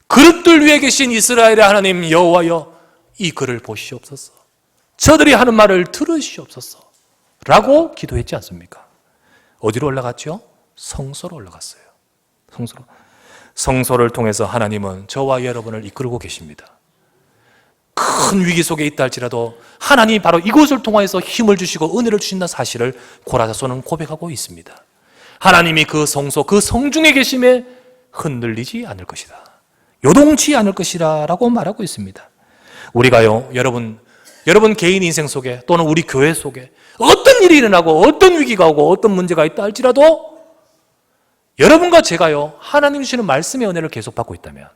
그릇들 위에 계신 이스라엘의 하나님 여호와여, 이 글을 보시옵소서. 저들이 하는 말을 들으시옵소서 라고 기도했지 않습니까? 어디로 올라갔죠? 성소로 올라갔어요. 성소를 통해서 하나님은 저와 여러분을 이끌고 계십니다. 큰 위기 속에 있다 할지라도 하나님이 바로 이곳을 통하여서 힘을 주시고 은혜를 주신다는 사실을 고라다손은 고백하고 있습니다. 하나님이 그 성소, 그 성중에 계심에 흔들리지 않을 것이다, 요동치 않을 것이다 라고 말하고 있습니다. 우리가요, 여러분 개인 인생 속에 또는 우리 교회 속에 어떤 일이 일어나고 어떤 위기가 오고 어떤 문제가 있다 할지라도 여러분과 제가요, 하나님 주시는 말씀의 은혜를 계속 받고 있다면,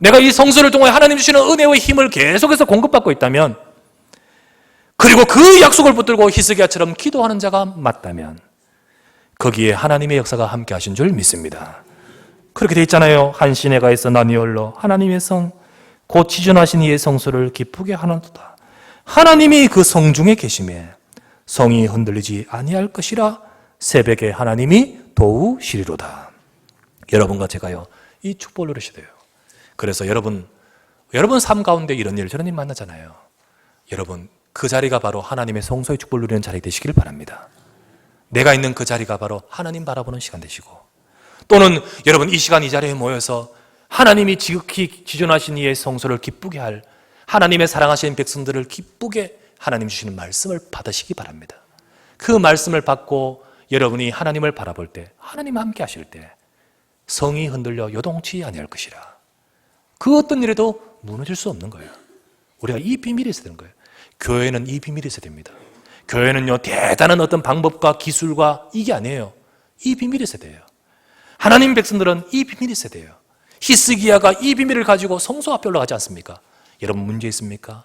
내가 이 성소를 통해 하나님 주시는 은혜와 힘을 계속해서 공급받고 있다면, 그리고 그 약속을 붙들고 히스기야처럼 기도하는 자가 맞다면 거기에 하나님의 역사가 함께 하신 줄 믿습니다. 그렇게 돼 있잖아요. 한 시내가 있어 나뉘어 흘러 하나님의 성 곧 지존하신 이의 성소를 기쁘게 하나도다. 하나님이 그 성중에 계심에 성이 흔들리지 아니할 것이라 새벽에 하나님이 도우시리로다. 여러분과 제가요, 이 축복을 누리셔야 돼요. 그래서 여러분 삶 가운데 이런 일 저런 일 만나잖아요. 여러분, 그 자리가 바로 하나님의 성소의 축복을 누리는 자리 되시길 바랍니다. 내가 있는 그 자리가 바로 하나님 바라보는 시간 되시고, 또는 여러분 이 시간 이 자리에 모여서 하나님이 지극히 지존하신 이의 성소를 기쁘게 할, 하나님의 사랑하시는 백성들을 기쁘게 하나님 주시는 말씀을 받으시기 바랍니다. 그 말씀을 받고 여러분이 하나님을 바라볼 때, 하나님과 함께 하실 때 성이 흔들려 요동치 아니할 것이라. 그 어떤 일에도 무너질 수 없는 거예요. 우리가 이 비밀이 있어야 되는 거예요. 교회는 이 비밀이 있어야 됩니다. 교회는요, 대단한 어떤 방법과 기술과 이게 아니에요. 이 비밀이 있어야 돼요. 하나님 백성들은 이 비밀이 있어야 돼요. 히스기야가 이 비밀을 가지고 성소 앞에 올라가지 않습니까? 여러분, 문제 있습니까?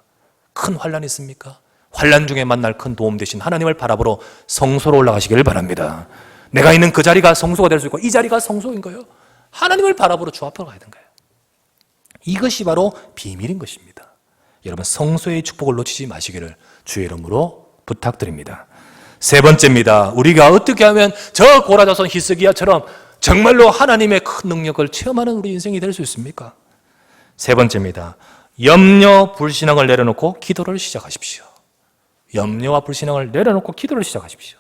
큰 환란이 있습니까? 환란 중에 만날 큰 도움 되신 하나님을 바라보러 성소로 올라가시기를 바랍니다. 내가 있는 그 자리가 성소가 될 수 있고 이 자리가 성소인 거예요. 하나님을 바라보러 주 앞으로 가야 되는 거예요. 이것이 바로 비밀인 것입니다. 여러분, 성소의 축복을 놓치지 마시기를 주의 이름으로 부탁드립니다. 세 번째입니다. 우리가 어떻게 하면 저 고라다손 히스기야처럼 정말로 하나님의 큰 능력을 체험하는 우리 인생이 될 수 있습니까? 세 번째입니다. 염려, 불신앙을 내려놓고 기도를 시작하십시오. 염려와 불신앙을 내려놓고 기도를 시작하십시오.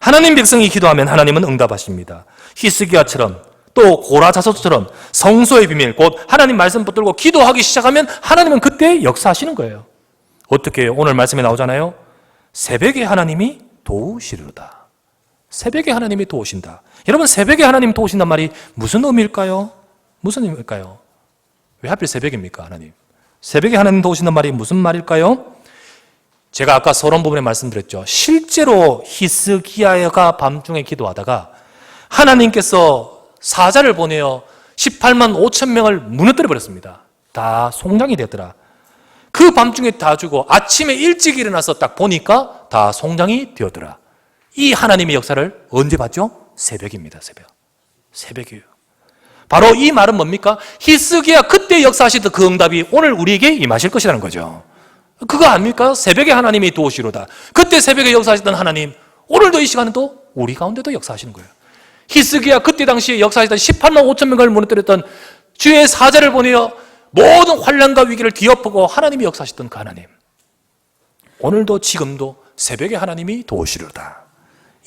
하나님 백성이 기도하면 하나님은 응답하십니다. 히스기야처럼 또 고라다손처럼 성소의 비밀, 곧 하나님 말씀 붙들고 기도하기 시작하면 하나님은 그때 역사하시는 거예요. 어떻게 해요? 오늘 말씀에 나오잖아요. 새벽에 하나님이 도우시리로다. 새벽에 하나님이 도우신다. 여러분, 새벽에 하나님 도우신단 말이 무슨 의미일까요? 무슨 의미일까요? 왜 하필 새벽입니까, 하나님? 새벽에 하나님 도우신단 말이 무슨 말일까요? 제가 아까 서론 부분에 말씀드렸죠. 실제로 히스기야가 밤중에 기도하다가 하나님께서 사자를 보내어 18만 5천 명을 무너뜨려 버렸습니다. 다 송장이 되었더라. 그 밤중에 다 주고 아침에 일찍 일어나서 딱 보니까 다 송장이 되었더라. 이 하나님의 역사를 언제 봤죠? 새벽입니다. 새벽이에요. 바로 이 말은 뭡니까? 히스기야 그때 역사하시던 그 응답이 오늘 우리에게 임하실 것이라는 거죠. 그거 아닙니까? 새벽에 하나님이 도우시로다. 그때 새벽에 역사하시던 하나님, 오늘도 이 시간에도 우리 가운데도 역사하시는 거예요. 히스기야 그때 당시에 역사하시던 18만 5천 명을 무너뜨렸던 주의 사자를 보내어 모든 환난과 위기를 뒤엎고 하나님이 역사하셨던 그 하나님, 오늘도 지금도 새벽에 하나님이 도우시리로다.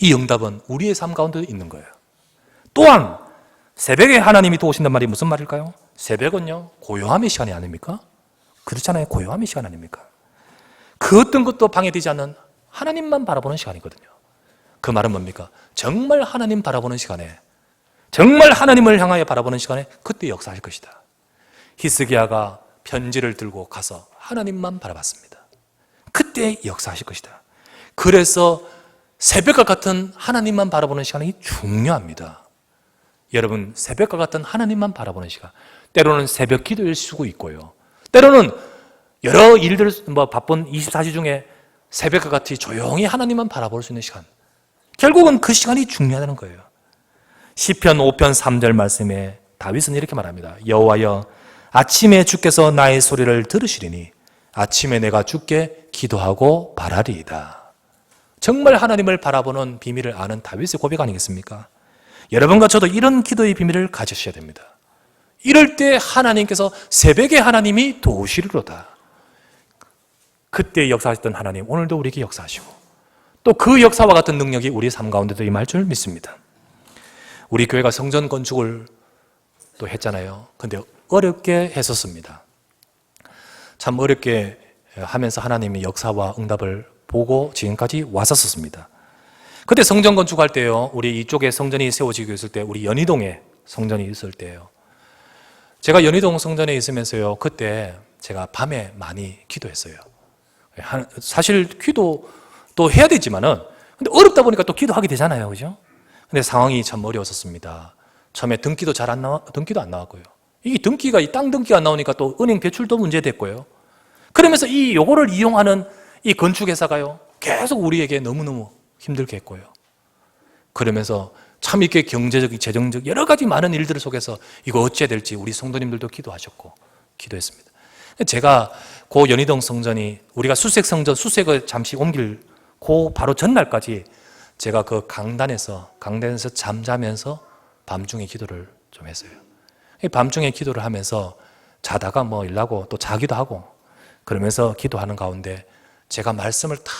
이 응답은 우리의 삶 가운데 있는 거예요. 또한 새벽에 하나님이 도우신단 말이 무슨 말일까요? 새벽은요, 고요함의 시간이 아닙니까? 그렇잖아요. 고요함의 시간 아닙니까? 그 어떤 것도 방해되지 않는 하나님만 바라보는 시간이거든요. 그 말은 뭡니까? 정말 하나님 바라보는 시간에, 정말 하나님을 향하여 바라보는 시간에 그때 역사할 것이다. 히스기야가 편지를 들고 가서 하나님만 바라봤습니다. 그때 역사하실 것이다. 그래서 새벽과 같은 하나님만 바라보는 시간이 중요합니다. 여러분, 새벽과 같은 하나님만 바라보는 시간, 때로는 새벽 기도일 수도 있고요, 때로는 여러 일들, 바쁜 24시 중에 새벽과 같이 조용히 하나님만 바라볼 수 있는 시간, 결국은 그 시간이 중요하다는 거예요. 시편 5편 3절 말씀에 다윗은 이렇게 말합니다. 여호와여, 아침에 주께서 나의 소리를 들으시리니 아침에 내가 주께 기도하고 바라리이다. 정말 하나님을 바라보는 비밀을 아는 다윗의 고백 아니겠습니까? 여러분과 저도 이런 기도의 비밀을 가지셔야 됩니다. 이럴 때 하나님께서 새벽에 하나님이 도우시리로다. 그때 역사하셨던 하나님, 오늘도 우리에게 역사하시고 또 그 역사와 같은 능력이 우리 삶 가운데도 임할 줄 믿습니다. 우리 교회가 성전 건축을 또 했잖아요. 근데 어렵게 했었습니다. 참 어렵게 하면서 하나님의 역사와 응답을 보고 지금까지 왔었습니다. 그때 성전 건축할 때요, 우리 이쪽에 성전이 세워지고 있을 때, 우리 연희동에 성전이 있을 때요, 제가 연희동 성전에 있으면서요, 그때 제가 밤에 많이 기도했어요. 사실 기도 또 해야 되지만은, 근데 어렵다 보니까 또 기도하게 되잖아요, 그죠? 근데 상황이 참 어려웠었습니다. 처음에 등기도 등기도 안 나왔고요. 이 등기가, 이 땅 등기가 안 나오니까 또 은행 대출도 문제됐고요. 그러면서 요거를 이용하는 이 건축회사가요, 계속 우리에게 너무너무 힘들게 했고요. 그러면서 참 이렇게 경제적, 재정적 여러 가지 많은 일들 속에서 이거 어찌해야 될지 우리 성도님들도 기도하셨고 기도했습니다. 제가 그 연희동 성전이 우리가 수색 성전, 수색을 잠시 옮길 그 바로 전날까지 제가 그 강단에서 잠자면서 밤중에 기도를 좀 했어요. 밤중에 기도를 하면서 자다가 일하고 또 자기도 하고 그러면서 기도하는 가운데 제가 말씀을 다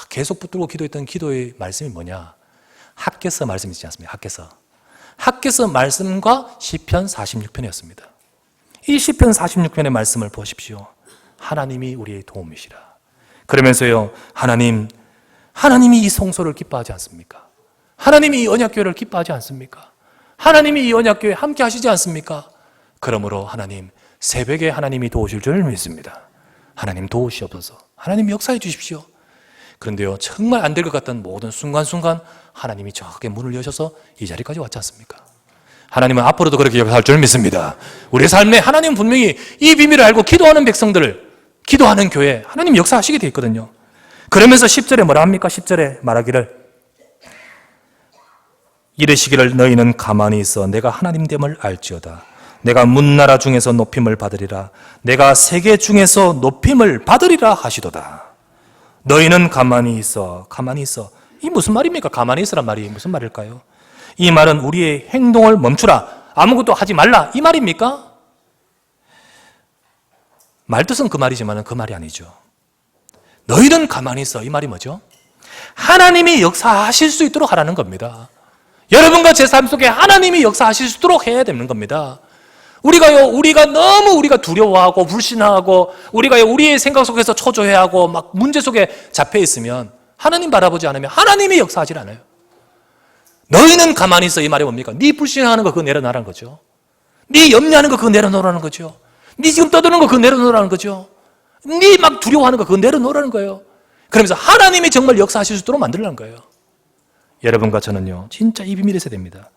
계속 붙들고 기도했던 기도의 말씀이 뭐냐? 학개서 말씀이 있지 않습니까? 학개서 말씀과 시편 46편이었습니다. 이 시편 46편의 말씀을 보십시오. 하나님이 우리의 도움이시라. 그러면서요, 하나님이 이 성소를 기뻐하지 않습니까? 하나님이 이 언약교회를 기뻐하지 않습니까? 하나님이 이 언약교회에 함께 하시지 않습니까? 그러므로 하나님, 새벽에 하나님이 도우실 줄 믿습니다. 하나님 도우시옵소서. 하나님 역사해 주십시오. 그런데요, 정말 안 될 것 같던 모든 순간순간 하나님이 정확하게 문을 여셔서 이 자리까지 왔지 않습니까? 하나님은 앞으로도 그렇게 역사할 줄 믿습니다. 우리의 삶에 하나님은 분명히 이 비밀을 알고 기도하는 백성들을, 기도하는 교회, 하나님 역사하시게 되어 있거든요. 그러면서 10절에 뭐라 합니까? 10절에 말하기를 이르시기를 너희는 가만히 있어 내가 하나님됨을 알지어다. 내가 문나라 중에서 높임을 받으리라. 내가 세계 중에서 높임을 받으리라 하시도다. 너희는 가만히 있어. 가만히 있어. 이 무슨 말입니까? 가만히 있으란 말이 무슨 말일까요? 이 말은 우리의 행동을 멈추라. 아무것도 하지 말라. 이 말입니까? 말뜻은 그 말이지만 그 말이 아니죠. 너희는 가만히 있어. 이 말이 뭐죠? 하나님이 역사하실 수 있도록 하라는 겁니다. 여러분과 제 삶 속에 하나님이 역사하실 수 있도록 해야 되는 겁니다. 우리가 너무 두려워하고 불신하고 우리의 생각 속에서 초조해하고 막 문제 속에 잡혀 있으면 하나님 바라보지 않으면 하나님이 역사하질 않아요. 너희는 가만히 있어. 이 말이 뭡니까? 네 불신하는 거 그거 내려놔라는 거죠. 네 염려하는 거 그거 내려놓으라는 거죠. 네 지금 떠드는 거 그거 내려놓으라는 거죠. 네 막 두려워하는 거 그거 내려놓으라는 거예요. 그러면서 하나님이 정말 역사하실 수 있도록 만들라는 거예요. 여러분과 저는요, 진짜 이 비밀이 있어야 됩니다.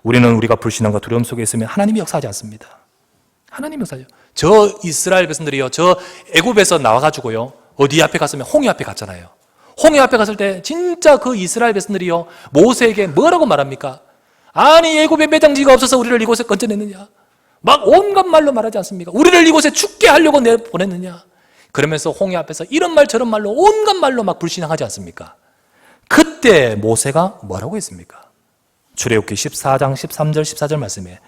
우리가 불신함과 두려움 속에 있으면 하나님이 역사하지 않습니다. 하나님이 역사하죠. 저 이스라엘 백성들이요, 저 애굽에서 나와가지고요, 어디 앞에 갔으면 홍해 앞에 갔잖아요. 홍해 앞에 갔을 때 진짜 그 이스라엘 백성들이요, 모세에게 뭐라고 말합니까? 아니 애굽에 매장지가 없어서 우리를 이곳에 건져냈느냐? 막 온갖 말로 말하지 않습니까? 우리를 이곳에 죽게 하려고 내보냈느냐? 그러면서 홍해 앞에서 이런 말 저런 말로 온갖 말로 막 불신앙하지 않습니까? 그때 모세가 뭐라고 했습니까? 출애굽기 14장 13절 14절 말씀에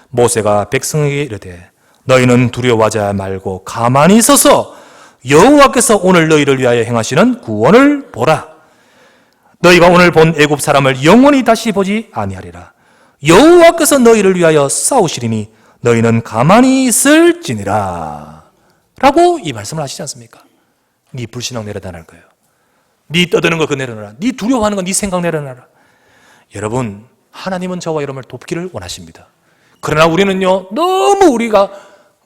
모세가 백성에게 이르되 너희는 두려워하지 말고 가만히 서서 여호와께서 오늘 너희를 위하여 행하시는 구원을 보라. 너희가 오늘 본 애굽 사람을 영원히 다시 보지 아니하리라. 여호와께서 너희를 위하여 싸우시리니 너희는 가만히 있을지니라. 라고 이 말씀을 하시지 않습니까? 네 불신앙 내려놔라 거예요. 네 떠드는 거 그거 내려놔라. 네 두려워하는 거 네 생각 내려놔라. 여러분, 하나님은 저와 여러분을 돕기를 원하십니다. 그러나 우리는요, 너무 우리가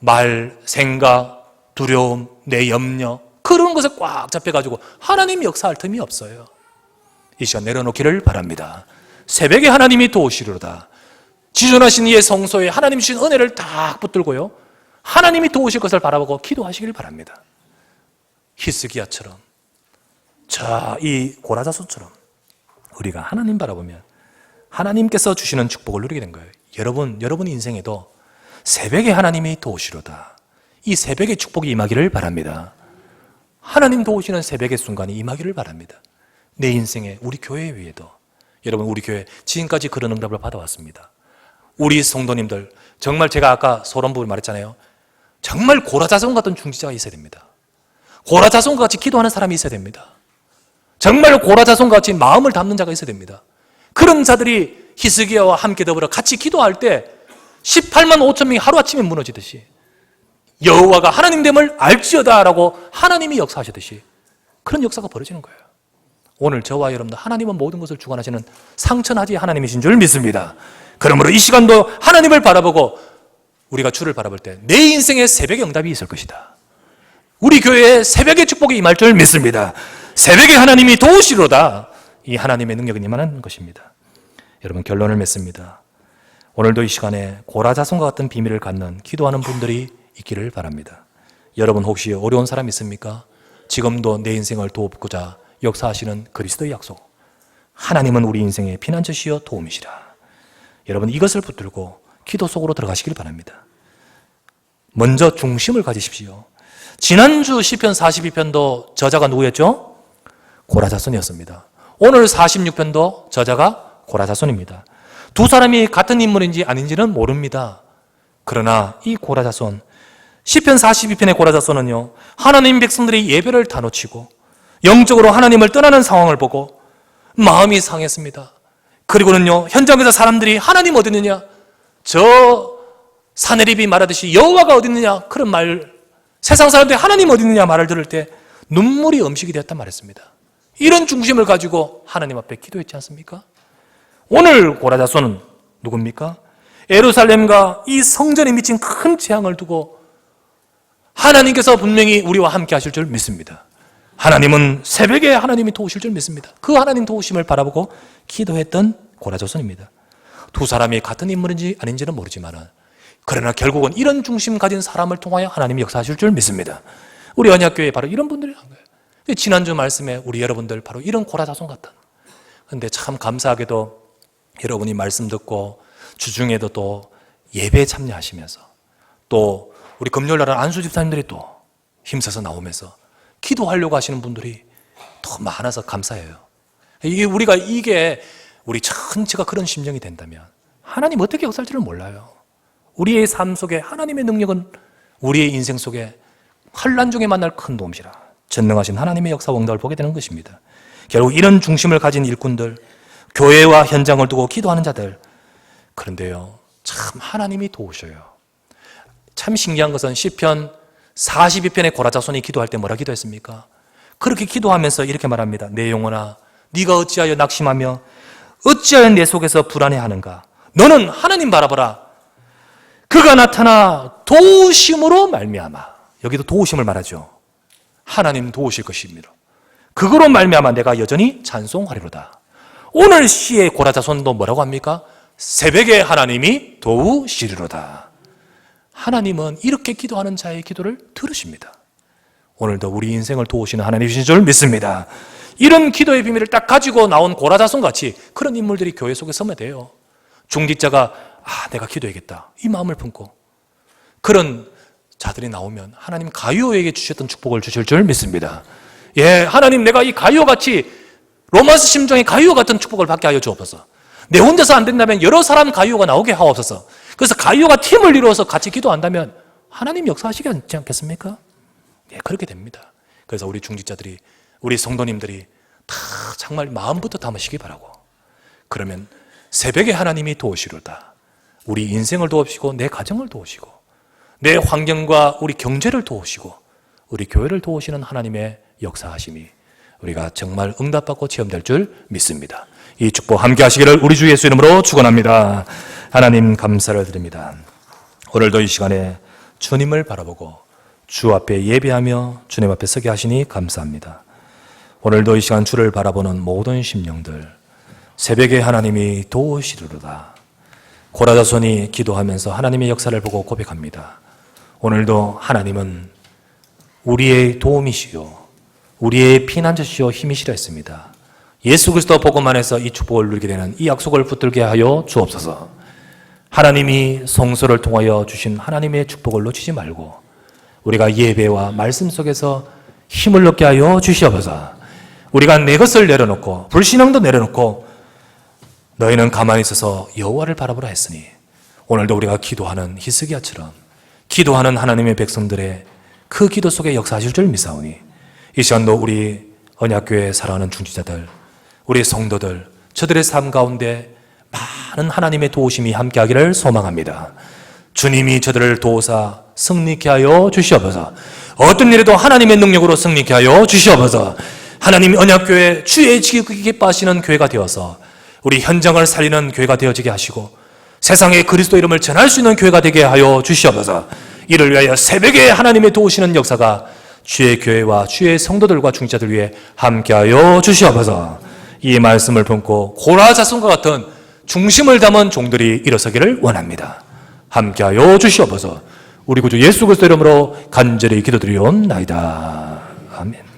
말, 생각, 두려움, 내 염려 그런 것에 꽉 잡혀가지고 하나님이 역사할 틈이 없어요. 이 시간 내려놓기를 바랍니다. 새벽에 하나님이 도우시리로다. 지존하신 이의 성소에 하나님 주신 은혜를 딱 붙들고요, 하나님이 도우실 것을 바라보고 기도하시길 바랍니다. 히스기야처럼, 이 고라자손처럼 우리가 하나님 바라보면 하나님께서 주시는 축복을 누리게 된 거예요. 여러분 인생에도 새벽에 하나님이 도우시로다. 이 새벽의 축복이 임하기를 바랍니다. 하나님 도우시는 새벽의 순간이 임하기를 바랍니다. 내 인생에, 우리 교회 위에도. 여러분, 우리 교회 지금까지 그런 응답을 받아왔습니다. 우리 성도님들, 정말 제가 아까 소론부를 말했잖아요. 정말 고라자손 같은 중지자가 있어야 됩니다. 고라자손과 같이 기도하는 사람이 있어야 됩니다. 정말 고라자손과 같이 마음을 담는 자가 있어야 됩니다. 그런 자들이 히스기야와 함께 더불어 같이 기도할 때 18만 5천 명이 하루아침에 무너지듯이, 여호와가 하나님됨을 알지어다라고 하나님이 역사하시듯이 그런 역사가 벌어지는 거예요. 오늘 저와 여러분도 하나님은 모든 것을 주관하시는 상천하지 하나님이신 줄 믿습니다. 그러므로 이 시간도 하나님을 바라보고 우리가 주를 바라볼 때 내 인생에 새벽의 응답이 있을 것이다. 우리 교회에 새벽의 축복이 임할 줄 믿습니다. 새벽에 하나님이 도우시로다. 이 하나님의 능력은 임하는 것입니다. 여러분, 결론을 맺습니다. 오늘도 이 시간에 고라자손과 같은 비밀을 갖는 기도하는 분들이 있기를 바랍니다. 여러분, 혹시 어려운 사람 있습니까? 지금도 내 인생을 돕고자 역사하시는 그리스도의 약속, 하나님은 우리 인생의 피난처시여 도움이시라. 여러분, 이것을 붙들고 기도 속으로 들어가시길 바랍니다. 먼저 중심을 가지십시오. 지난주 시편 42편도 저자가 누구였죠? 고라자손이었습니다. 오늘 46편도 저자가 고라자손입니다. 두 사람이 같은 인물인지 아닌지는 모릅니다. 그러나 이 고라자손, 시편 42편의 고라자손은요, 하나님 백성들이 예배를 다 놓치고 영적으로 하나님을 떠나는 상황을 보고 마음이 상했습니다. 그리고는요, 현장에서 사람들이 하나님 어디 있느냐, 저 사내립이 말하듯이 여호와가 어디 있느냐, 그런 말, 세상 사람들이 하나님 어디 있느냐 말을 들을 때 눈물이 음식이 되었단 말했습니다. 이런 중심을 가지고 하나님 앞에 기도했지 않습니까? 오늘 고라자손은 누굽니까? 예루살렘과 이 성전에 미친 큰 재앙을 두고 하나님께서 분명히 우리와 함께 하실 줄 믿습니다. 하나님은 새벽에 하나님이 도우실 줄 믿습니다. 그 하나님 도우심을 바라보고 기도했던 고라자손입니다. 두 사람이 같은 인물인지 아닌지는 모르지만, 그러나 결국은 이런 중심 가진 사람을 통하여 하나님이 역사하실 줄 믿습니다. 우리 언약교회에 바로 이런 분들이 한 거예요. 지난주 말씀에 우리 여러분들 바로 이런 고라자손 같은. 그런데 참 감사하게도 여러분이 말씀 듣고 주중에도 또 예배에 참여하시면서, 또 우리 금요일날은 안수 집사님들이 또 힘써서 나오면서 기도하려고 하시는 분들이 더 많아서 감사해요. 우리가 우리 전체가 그런 심정이 된다면 하나님 어떻게 역사할지를 몰라요. 우리의 삶 속에 하나님의 능력은 우리의 인생 속에 환난 중에 만날 큰 도움이라 전능하신 하나님의 역사 원각을 보게 되는 것입니다. 결국 이런 중심을 가진 일꾼들, 교회와 현장을 두고 기도하는 자들, 그런데요, 참 하나님이 도우셔요. 참 신기한 것은 시편 42편의 고라자손이 기도할 때 뭐라 기도했습니까? 그렇게 기도하면서 이렇게 말합니다. 내 영혼아, 네가 어찌하여 낙심하며 어찌하여 내 속에서 불안해하는가? 너는 하나님 바라보라. 그가 나타나 도우심으로 말미암아. 여기도 도우심을 말하죠. 하나님 도우실 것입니다. 그거로 말미암아 내가 여전히 찬송하리로다. 오늘 시의 고라자손도 뭐라고 합니까? 새벽에 하나님이 도우시리로다. 하나님은 이렇게 기도하는 자의 기도를 들으십니다. 오늘도 우리 인생을 도우시는 하나님이신 줄 믿습니다. 이런 기도의 비밀을 딱 가지고 나온 고라자손 같이 그런 인물들이 교회 속에 서면 돼요. 중직자가 내가 기도해야겠다 이 마음을 품고 그런 자들이 나오면 하나님 가룟에게 주셨던 축복을 주실 줄 믿습니다. 예, 하나님 내가 이 가룟같이 로마스 심정의 가룟 같은 축복을 받게 하여 주옵소서. 내 혼자서 안 된다면 여러 사람 가이오가 나오게 하옵소서. 그래서 가이오가 팀을 이루어서 같이 기도한다면 하나님 역사하시지 않겠습니까? 예, 그렇게 됩니다. 그래서 우리 중직자들이, 우리 성도님들이 다 정말 마음부터 담으시기 바라고. 그러면 새벽에 하나님이 도우시로다. 우리 인생을 도우시고 내 가정을 도우시고 내 환경과 우리 경제를 도우시고 우리 교회를 도우시는 하나님의 역사하심이 우리가 정말 응답받고 체험될 줄 믿습니다. 이 축복 함께 하시기를 우리 주 예수 이름으로 축원합니다. 하나님 감사를 드립니다. 오늘도 이 시간에 주님을 바라보고 주 앞에 예배하며 주님 앞에 서게 하시니 감사합니다. 오늘도 이 시간 주를 바라보는 모든 심령들 새벽에 하나님이 도우시리로다. 고라자손이 기도하면서 하나님의 역사를 보고 고백합니다. 오늘도 하나님은 우리의 도움이시요 우리의 피난처시요 힘이시라 했습니다. 예수 그리스도 복음 안에서 이 축복을 누리게 되는 이 약속을 붙들게 하여 주옵소서. 하나님이 성소를 통하여 주신 하나님의 축복을 놓치지 말고 우리가 예배와 말씀 속에서 힘을 얻게 하여 주시옵소서. 우리가 내 것을 내려놓고 불신앙도 내려놓고 너희는 가만히 있어서 여호와를 바라보라 했으니 오늘도 우리가 기도하는 히스기야처럼 기도하는 하나님의 백성들의 그 기도 속에 역사하실 줄 믿사오니 이 시간도 우리 언약교회에 살아가는 중직자들, 우리 성도들, 저들의 삶 가운데 많은 하나님의 도우심이 함께하기를 소망합니다. 주님이 저들을 도우사 승리케 하여 주시옵소서. 어떤 일에도 하나님의 능력으로 승리케 하여 주시옵소서. 하나님 언약교회 주의 지극히 기뻐하시는 교회가 되어서 우리 현장을 살리는 교회가 되어지게 하시고 세상에 그리스도 이름을 전할 수 있는 교회가 되게 하여 주시옵소서. 이를 위하여 새벽에 하나님의 도우시는 역사가 주의 교회와 주의 성도들과 중직자들 위해 함께하여 주시옵소서. 이 말씀을 품고 고라자손과 같은 중심을 담은 종들이 일어서기를 원합니다. 함께하여 주시옵소서. 우리 구주 예수 그리스도 이름으로 간절히 기도드리옵나이다. 아멘.